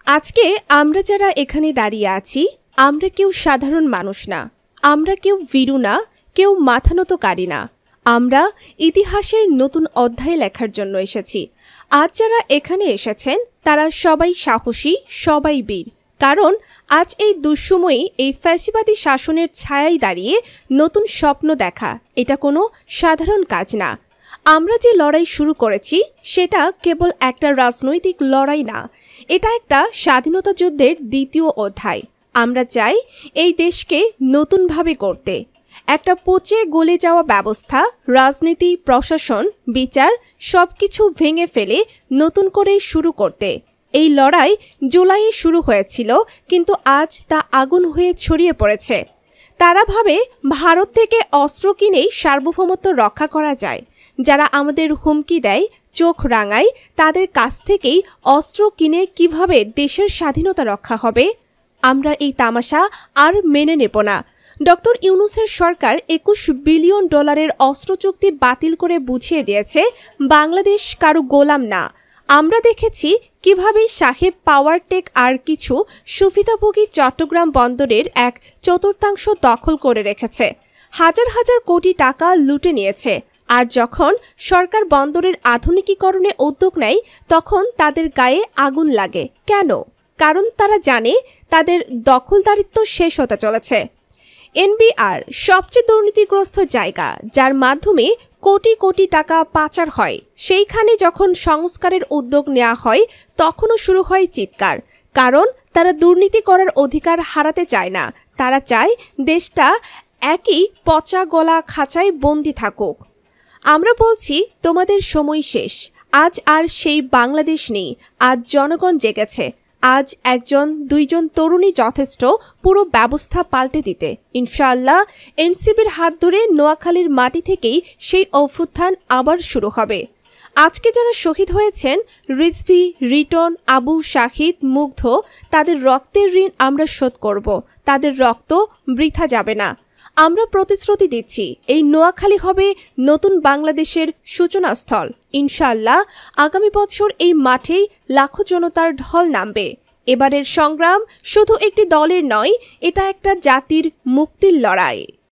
আজকে আমরা যারা এখানে দাঁড়িয়ে আছি আমরা কেউ সাধারণ মানুষ না, আমরা কেউ ভীরু না, কেউ মাথানতকারী না। আমরা ইতিহাসের নতুন অধ্যায় লেখার জন্য এসেছি। আজ যারা এখানে এসেছেন তারা সবাই সাহসী, সবাই বীর। কারণ আজ এই দুঃসময়ে এই ফ্যাসিবাদী শাসনের ছায়ায় দাঁড়িয়ে নতুন স্বপ্ন দেখা এটা কোনো সাধারণ কাজ না। আমরা যে লড়াই শুরু করেছি সেটা কেবল একটা রাজনৈতিক লড়াই না, এটা একটা স্বাধীনতা যুদ্ধের দ্বিতীয় অধ্যায়। আমরা চাই এই দেশকে নতুনভাবে করতে, একটা পচে গলে যাওয়া ব্যবস্থা, রাজনীতি, প্রশাসন, বিচার সবকিছু ভেঙে ফেলে নতুন করে শুরু করতে। এই লড়াই জুলাইয়ে শুরু হয়েছিল, কিন্তু আজ তা আগুন হয়ে ছড়িয়ে পড়েছে। তারা ভাবে ভারত থেকে অস্ত্র কিনেই সার্বভৌমত্ব রক্ষা করা যায়। যারা আমাদের হুমকি দেয়, চোখ রাঙায়, তাদের কাছ থেকেই অস্ত্র কিনে কিভাবে দেশের স্বাধীনতা রক্ষা হবে। আমরা এই তামাশা আর মেনে নেব না। ডক্টর ইউনূসের সরকার $21 বিলিয়ন অস্ত্র চুক্তি বাতিল করে বুঝিয়ে দিয়েছে বাংলাদেশ কারো গোলাম না। আমরা দেখেছি কিভাবে সাহেব পাওয়ার টেক আর কিছু সুবিধাভোগী চট্টগ্রাম বন্দরের 1/4 দখল করে রেখেছে, হাজার হাজার কোটি টাকা লুটে নিয়েছে। আর যখন সরকার বন্দরের আধুনিকীকরণে উদ্যোগ নেয় তখন তাদের গায়ে আগুন লাগে। কেন? কারণ তারা জানে তাদের দখলদারিত্ব শেষ হতে চলেছে। এনবিআর সবচেয়ে দুর্নীতিগ্রস্ত জায়গা, যার মাধ্যমে কোটি কোটি টাকা পাচার হয়। সেইখানে যখন সংস্কারের উদ্যোগ নেওয়া হয় তখনও শুরু হয় চিৎকার। কারণ তারা দুর্নীতি করার অধিকার হারাতে চায় না, তারা চায় দেশটা একই পচা গলা খাঁচায় বন্দি থাকুক। আমরা বলছি তোমাদের সময় শেষ। আজ আর সেই বাংলাদেশ নেই। আজ জনগণ জেগেছে। আজ 1-2 তরুণী যথেষ্ট পুরো ব্যবস্থা পাল্টে দিতে। ইনশাআল্লাহ এনসিপির হাত ধরে নোয়াখালীর মাটি থেকেই সেই অভ্যুত্থান আবার শুরু হবে। আজকে যারা শহীদ হয়েছেন, রিজভী, রিটন, আবু, শাহিদ, মুগ্ধ, তাদের রক্তের ঋণ আমরা শোধ করব। তাদের রক্ত বৃথা যাবে না। আমরা প্রতিশ্রুতি দিচ্ছি এই নোয়াখালী হবে নতুন বাংলাদেশের সূচনাস্থল। ইনশাআল্লাহ আগামী বছর এই মাঠেই লাখো জনতার ঢল নামবে। এবারের সংগ্রাম শুধু একটি দলের নয়, এটা একটা জাতির মুক্তির লড়াই।